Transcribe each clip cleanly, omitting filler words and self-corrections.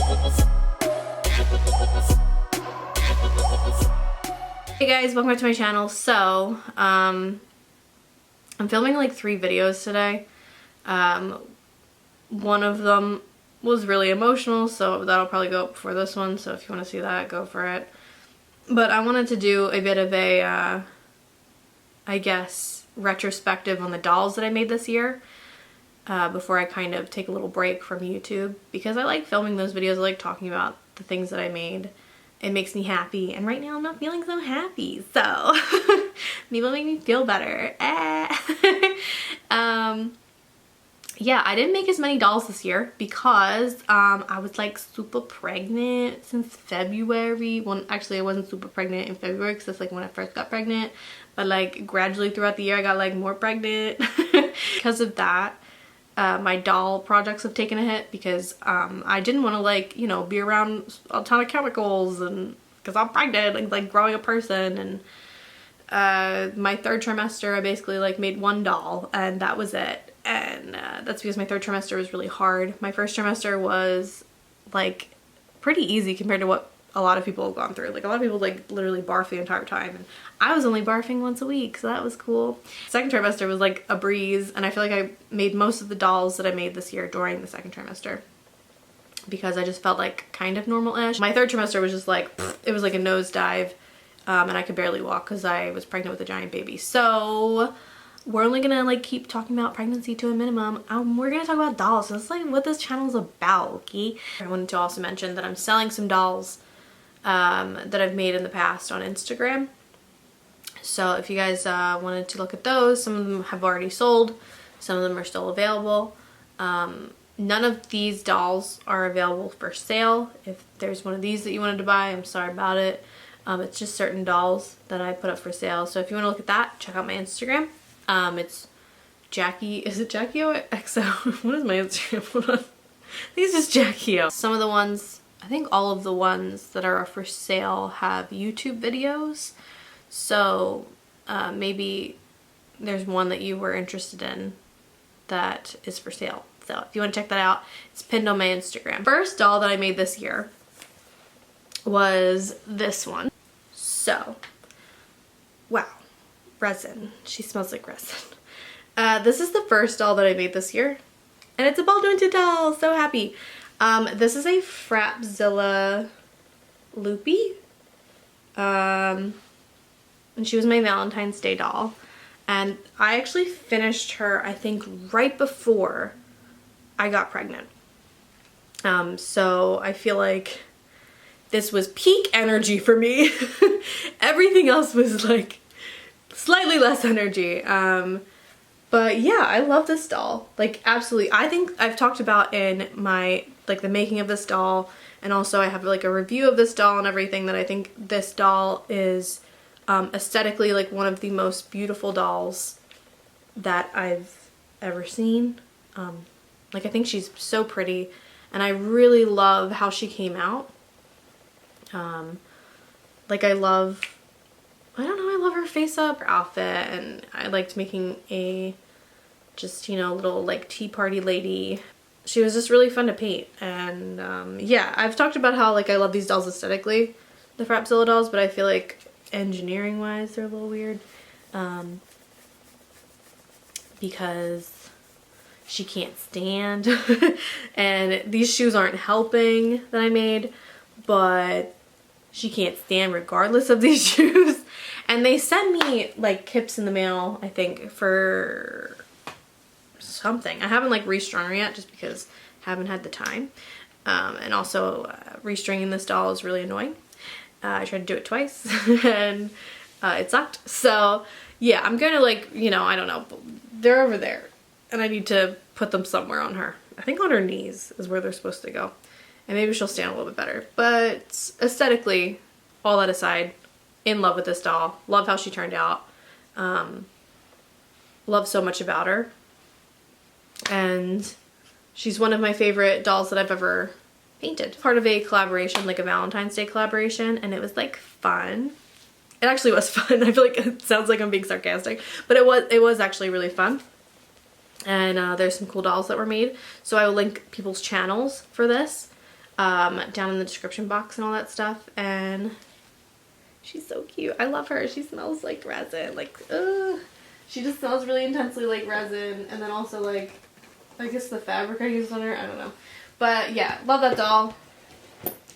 Hey guys, welcome back to my channel. So, I'm filming like 3 videos today. One of them was really emotional, so that'll probably go up before this one, so if you want to see that, go for it. But I wanted to do a bit of a, I guess, retrospective on the dolls that I made this year. Before I kind of take a little break from YouTube, because I like filming those videos. I like talking about the things that I made. It makes me happy, and right now I'm not feeling so happy, so maybe it'll make me feel better. Yeah, I didn't make as many dolls this year because I was like super pregnant since February. Well, actually I wasn't super pregnant in February because that's like when I first got pregnant, but like gradually throughout the year I got like more pregnant. Because of that, my doll projects have taken a hit because I didn't want to, like, you know, be around a ton of chemicals, and because I'm pregnant and like growing a person. And my 3rd trimester I basically like made 1 doll and that was it. And that's because my 3rd trimester was really hard. My 1st trimester was like pretty easy compared to what a lot of people have gone through. Like a lot of people like literally barf the entire time, and I was only barfing once a week, so that was cool. 2nd trimester was like a breeze, and I feel like I made most of the dolls that I made this year during the 2nd trimester because I just felt like kind of normal-ish. My 3rd trimester was just like, it was like a nosedive, and I could barely walk because I was pregnant with a giant baby. So we're only gonna like keep talking about pregnancy to a minimum. We're gonna talk about dolls. That's like what this channel is about, okay? I wanted to also mention that I'm selling some dolls that I've made in the past on Instagram. So if you guys wanted to look at those, some of them have already sold, some of them are still available. None of these dolls are available for sale. If there's one of these that you wanted to buy, I'm sorry about it. It's just certain dolls that I put up for sale. So if you want to look at that, check out my Instagram. It's Jackie, is it JackyOhhxo? What is my Instagram? Hold on. I think it's just JackyOhhxo. Some of the ones, I think all of the ones that are for sale have YouTube videos. So maybe there's one that you were interested in that is for sale. So if you want to check that out, it's pinned on my Instagram. First doll that I made this year was this one. So, wow. Resin. She smells like resin. This is the first doll that I made this year, and it's a ball jointed doll. So happy. This is a FrapZilla Loopy, and she was my Valentine's Day doll, and I actually finished her I think right before I got pregnant. So I feel like this was peak energy for me. Everything else was like slightly less energy. But yeah, I love this doll. Like absolutely. I think I've talked about in my, like the making of this doll, and also I have like a review of this doll and everything, that I think this doll is aesthetically like one of the most beautiful dolls that I've ever seen. Like I think she's so pretty, and I really love how she came out. Like I love her face up, her outfit, and I liked making a just, you know, little like tea party lady. She was just really fun to paint. And yeah, I've talked about how like I love these dolls aesthetically, the FrapZilla dolls, but I feel like engineering wise they're a little weird because she can't stand and these shoes aren't helping that I made, but she can't stand regardless of these shoes. And they sent me like kits in the mail, I think, for something. I haven't like restrung her yet just because I haven't had the time. And also restringing this doll is really annoying. I tried to do it twice and it sucked. So yeah, I'm gonna like, you know, I don't know. They're over there and I need to put them somewhere on her. I think on her knees is where they're supposed to go. And maybe she'll stand a little bit better. But aesthetically, all that aside, in love with this doll. Love how she turned out. Love so much about her. And she's one of my favorite dolls that I've ever painted. Part of a collaboration, like a Valentine's Day collaboration, and it was like fun. It actually was fun. I feel like it sounds like I'm being sarcastic, but it was actually really fun. And there's some cool dolls that were made. So I will link people's channels for this. down in the description box and all that stuff. And she's so cute. I love her. She smells like resin. Like, she just smells really intensely like resin. And then also like, I guess the fabric I used on her, I don't know. But yeah, love that doll.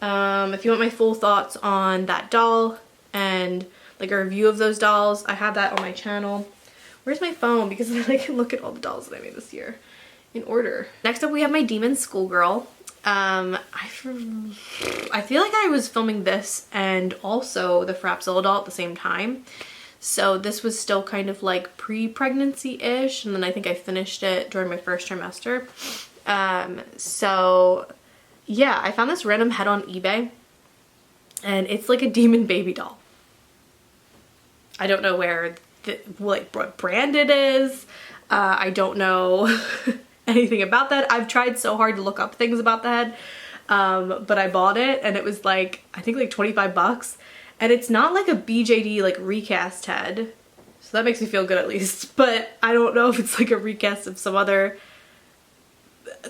If you want my full thoughts on that doll and like a review of those dolls, I have that on my channel. Where's my phone? Because then I can look at all the dolls that I made this year in order. Next up we have my Demon Schoolgirl. I feel like I was filming this and also the FrapZilla doll at the same time. So this was still kind of like pre-pregnancy-ish, and then I think I finished it during my first trimester. So yeah, I found this random head on eBay and it's like a demon baby doll. I don't know what brand it is. I don't know anything about that. I've tried so hard to look up things about the head, but I bought it and it was like, I think like 25 bucks. And it's not like a BJD like recast head. So that makes me feel good at least. But I don't know if it's like a recast of some other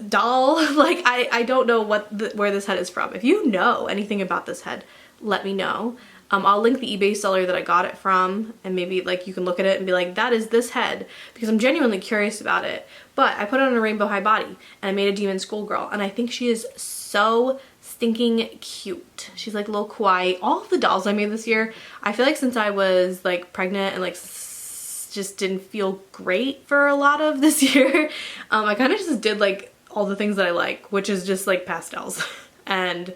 doll. Like I don't know where this head is from. If you know anything about this head, let me know. I'll link the eBay seller that I got it from, and maybe like you can look at it and be like, that is this head, because I'm genuinely curious about it. But I put it on a rainbow high body and I made a Demon Schoolgirl, and I think she is so stinking cute. She's like a little kawaii. All of the dolls I made this year, I feel like since I was like pregnant and like just didn't feel great for a lot of this year, I kind of just did like all the things that I like, which is just like pastels and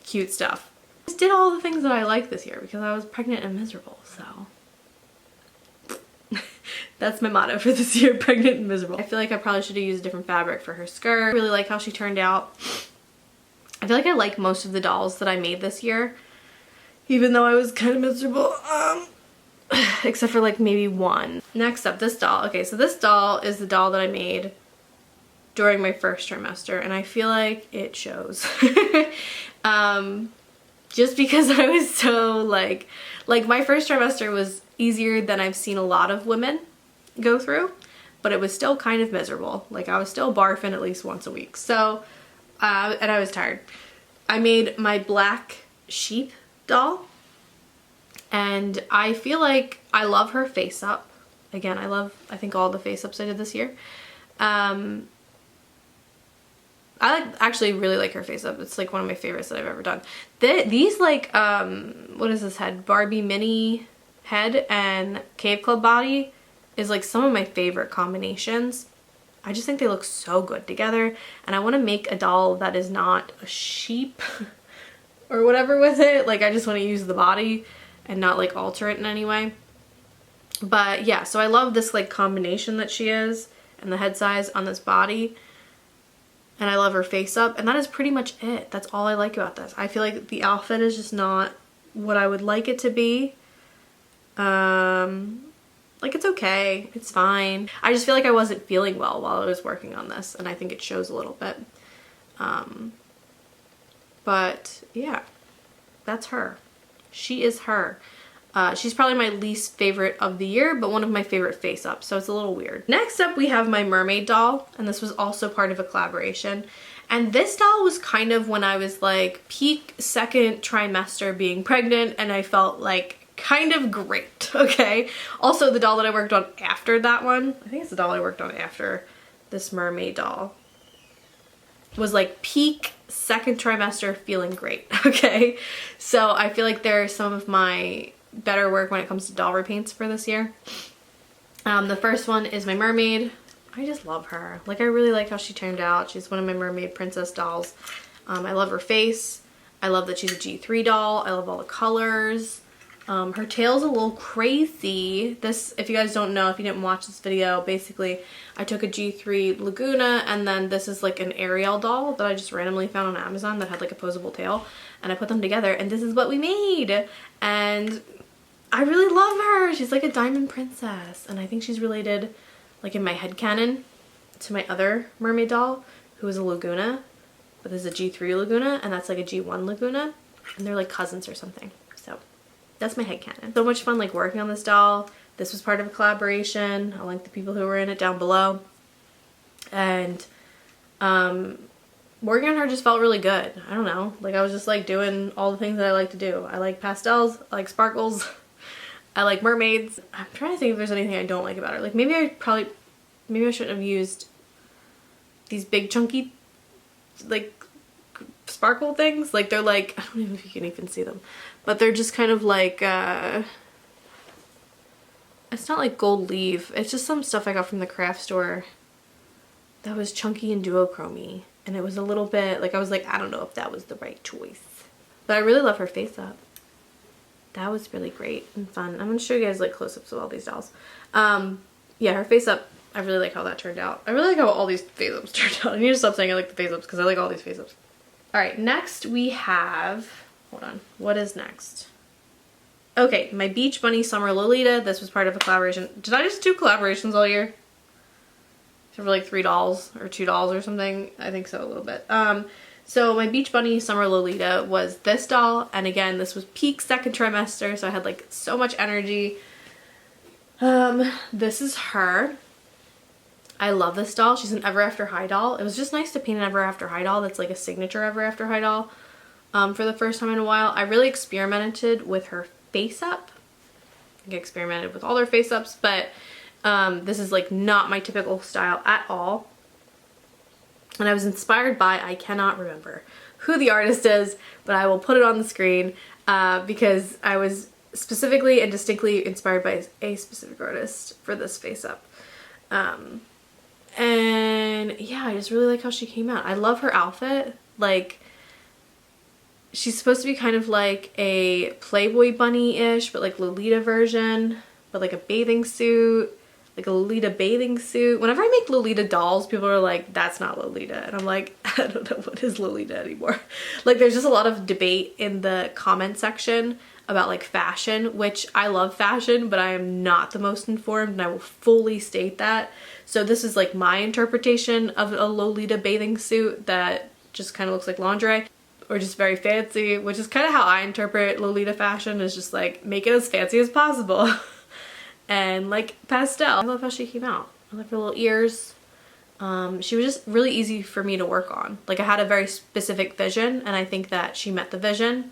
cute stuff. I just did all the things that I like this year because I was pregnant and miserable, so that's my motto for this year, pregnant and miserable. I feel like I probably should have used a different fabric for her skirt. I really like how she turned out. I feel like I like most of the dolls that I made this year, even though I was kind of miserable, except for like maybe one. Next up, this doll. Okay, so this doll is the doll that I made during my first trimester, and I feel like it shows. Just because I was so like my first trimester was easier than I've seen a lot of women go through, but it was still kind of miserable. Like I was still barfing at least once a week. So, and I was tired. I made my black sheep doll, and I feel like I love her face up. Again, I think all the face ups I did this year. I actually really like her face up. It's like one of my favorites that I've ever done. These like, what is this head? Barbie mini head and Cave Club body is like some of my favorite combinations. I just think they look so good together, and I want to make a doll that is not a sheep or whatever with it. Like I just want to use the body and not like alter it in any way. But yeah, so I love this like combination that she is and the head size on this body. And I love her face up, and that is pretty much it. That's all I like about this. I feel like the outfit is just not what I would like it to be. Like it's okay, it's fine. I just feel like I wasn't feeling well while I was working on this, and I think it shows a little bit. But yeah, that's her. She is her. She's probably my least favorite of the year, but one of my favorite face ups, so it's a little weird. Next up we have my mermaid doll, and this was also part of a collaboration. And this doll was kind of when I was like peak second trimester being pregnant, and I felt like kind of great, okay? Also the doll that I worked on after that one, I think it's the doll I worked on after this mermaid doll, was like peak second trimester feeling great, okay? So I feel like there's some of my better work when it comes to doll repaints for this year. The first one is my mermaid. I just love her. Like I really like how she turned out. She's one of my Mermaid Princess dolls. I love her face. I love that she's a G3 doll. I love all the colors. Her tail's a little crazy. This, if you guys don't know, if you didn't watch this video, basically I took a G3 Laguna, and then this is like an Ariel doll that I just randomly found on Amazon that had like a posable tail, and I put them together and this is what we made. And I really love her. She's like a diamond princess, and I think she's related, like in my headcanon, to my other mermaid doll who is a Laguna, but this is a G3 Laguna, and that's like a G1 Laguna, and they're like cousins or something. So that's my headcanon. So much fun like working on this doll. This was part of a collaboration. I'll link the people who were in it down below. And working on her just felt really good. I don't know. Like I was just like doing all the things that I like to do. I like pastels, I like sparkles, I like mermaids. I'm trying to think if there's anything I don't like about her. Like maybe I shouldn't have used these big chunky like sparkle things. Like they're like, I don't even know if you can even see them, but they're just kind of like it's not like gold leaf, it's just some stuff I got from the craft store that was chunky and duochrome-y, and it was a little bit like, I was like, I don't know if that was the right choice, but I really love her face up. That was really great and fun. I'm gonna show you guys like close-ups of all these dolls. Yeah, her face up, I really like how that turned out. I really like how all these face ups turned out. I need to stop saying I like the face ups because I like all these face ups. Alright, next we have, hold on, what is next? Okay, my Beach Bunny Summer Lolita. This was part of a collaboration. Did I just do collaborations all year? For like $3 or $2 or something? I think so, a little bit. So my Beach Bunny Summer Lolita was this doll, and again, this was peak second trimester, so I had like so much energy. This is her. I love this doll. She's an Ever After High doll. It was just nice to paint an Ever After High doll that's like a signature Ever After High doll for the first time in a while. I really experimented with her face up. I experimented with all their face ups, but this is like not my typical style at all. And I was inspired by, I cannot remember who the artist is, but I will put it on the screen because I was specifically and distinctly inspired by a specific artist for this face up. And yeah, I just really like how she came out. I love her outfit. Like, she's supposed to be kind of like a Playboy bunny-ish, but like Lolita version, but like a bathing suit, like a Lolita bathing suit. Whenever I make Lolita dolls, people are like, that's not Lolita. And I'm like, I don't know what is Lolita anymore. Like, there's just a lot of debate in the comment section about like fashion, which I love fashion, but I am not the most informed, and I will fully state that. So this is like my interpretation of a Lolita bathing suit that just kind of looks like lingerie, or just very fancy, which is kind of how I interpret Lolita fashion, is just like make it as fancy as possible. And like pastel. I love how she came out. I love her little ears. She was just really easy for me to work on. Like I had a very specific vision, and I think that she met the vision,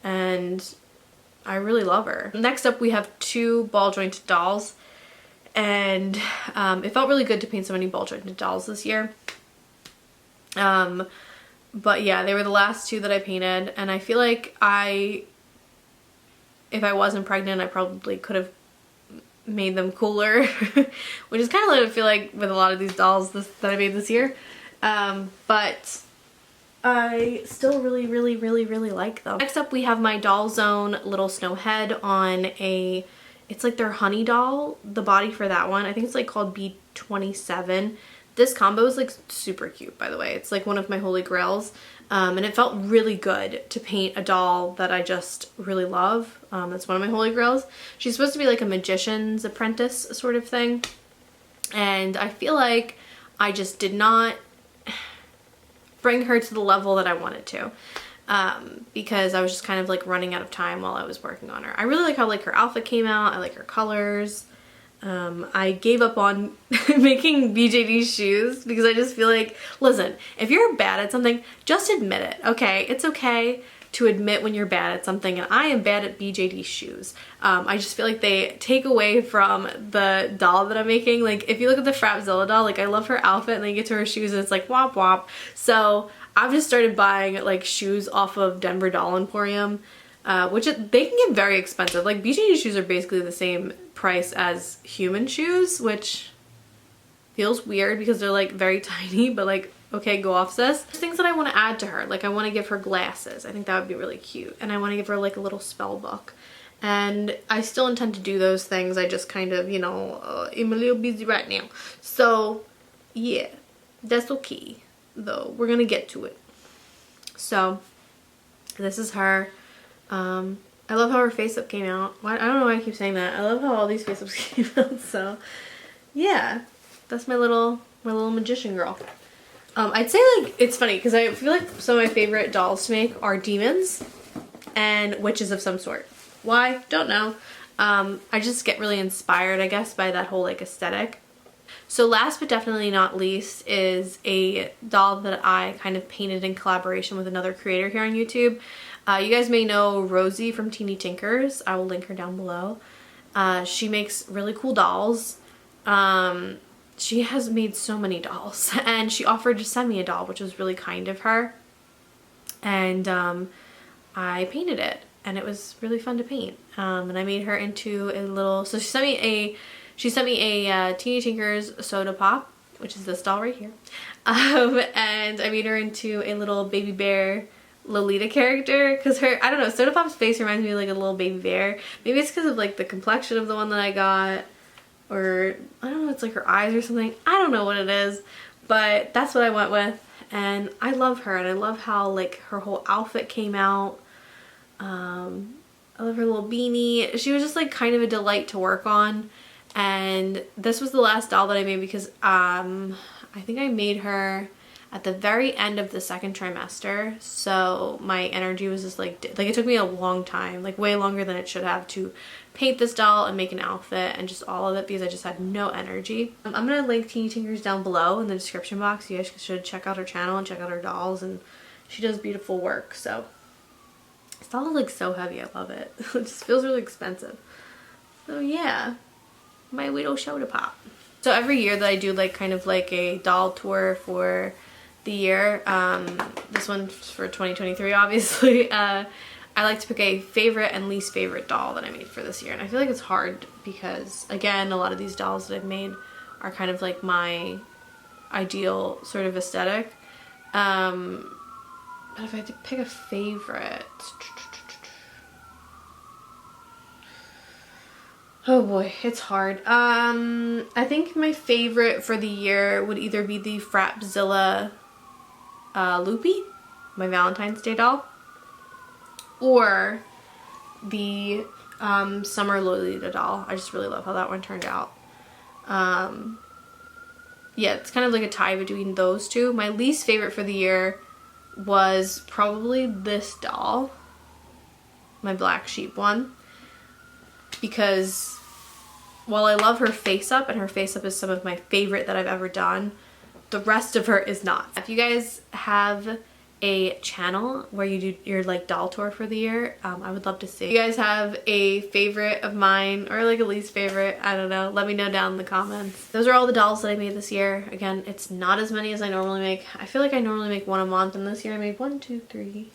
and I really love her. Next up we have two ball jointed dolls, and it felt really good to paint so many ball jointed dolls this year. But yeah, they were the last two that I painted, and I feel like if I wasn't pregnant, I probably could have made them cooler, which is kind of what I feel like with a lot of these dolls that I made this year. But I still really like them. Next up we have my Doll Zone Little Snow Head on a, it's like their honey doll, the body for that one. I think it's like called B27. This combo is like super cute, by the way. It's like one of my holy grails. And it felt really good to paint a doll that I just really love. That's one of my holy grails. She's supposed to be like a magician's apprentice sort of thing. And I feel like I just did not bring her to the level that I wanted to. Because I was just kind of like running out of time while I was working on her. I really like how like her outfit came out. I like her colors. I gave up on making BJD shoes because I just feel like, listen, if you're bad at something, just admit it, okay? It's okay to admit when you're bad at something, and I am bad at BJD shoes. I just feel like they take away from the doll that I'm making. Like, if you look at the FrapZilla doll, like, I love her outfit, and then you get to her shoes and it's like womp womp. So I've just started buying like shoes off of Denver Doll Emporium, which they can get very expensive. Like, BJD shoes are basically the same price as human shoes, which feels weird because they're like very tiny, but like, okay, go off sis. There's things that I want to add to her. Like, I want to give her glasses. I think that would be really cute. And I want to give her like a little spell book. And I still intend to do those things. I just kind of, you know, am a little busy right now. So yeah, that's okay though. We're gonna get to it. So this is her. I love how her face up came out. I don't know why I keep saying that. I love how all these face ups came out. So yeah, that's my little magician girl. I'd say like, it's funny because I feel like some of my favorite dolls to make are demons and witches of some sort. Why? Don't know. I just get really inspired, I guess, by that whole like aesthetic. So last but definitely not least is a doll that I kind of painted in collaboration with another creator here on YouTube. You guys may know Rosie from Teeny Tinkers. I will link her down below. She makes really cool dolls. She has made so many dolls, and she offered to send me a doll, which was really kind of her. And I painted it, and it was really fun to paint. And I made her into a little, so she sent me a Teeny Tinkers Sodapop, which is this doll right here. And I made her into a little baby bear Lolita character, because her, I don't know, Sodapop's face reminds me of like a little baby bear. Maybe it's because of like the complexion of the one that I got, or I don't know, it's like her eyes or something. I don't know what it is, but that's what I went with. And I love her, and I love how like her whole outfit came out. I love her little beanie. She was just like kind of a delight to work on. And this was the last doll that I made because I think I made her at the very end of the second trimester, so my energy was just like it took me a long time, like way longer than it should have, to paint this doll and make an outfit and just all of it, because I just had no energy. I'm gonna link Teeny Tinkers down below in the description box. You guys should check out her channel and check out her dolls, and she does beautiful work. So this doll is like so heavy, I love it. It just feels really expensive. So yeah, my little Sodapop. So every year that I do like kind of like a doll tour for the year, this one's for 2023 obviously, I like to pick a favorite and least favorite doll that I made for this year. And I feel like it's hard because, again, a lot of these dolls that I've made are kind of like my ideal sort of aesthetic. But if I had to pick a favorite, oh boy, it's hard. I think my favorite for the year would either be the FrapZilla Loopy, my Valentine's Day doll, or the Summer Lolita doll. I just really love how that one turned out. Yeah, it's kind of like a tie between those two. My least favorite for the year was probably this doll, my Black Sheep one, because while I love her face up, and her face up is some of my favorite that I've ever done, the rest of her is not. If you guys have a channel where you do your like doll tour for the year, I would love to see. If you guys have a favorite of mine or like a least favorite, I don't know, let me know down in the comments. Those are all the dolls that I made this year. Again, it's not as many as I normally make. I feel like I normally make one a month, and this year I made 1, 2, 3,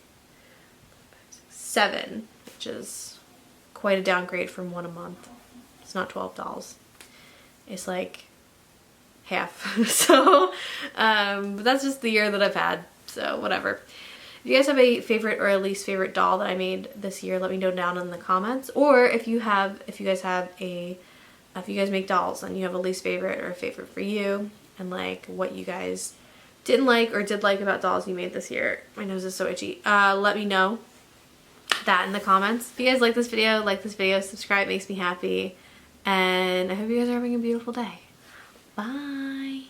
7, which is quite a downgrade from one a month. It's not 12 dolls. It's like half. So but that's just the year that I've had, so whatever. If you guys have a favorite or a least favorite doll that I made this year, let me know down in the comments. Or if you guys make dolls and you have a least favorite or a favorite for you, and like what you guys didn't like or did like about dolls you made this year. My nose is so itchy. Let me know that in the comments. If you guys like this video, subscribe, makes me happy. And I hope you guys are having a beautiful day. Bye.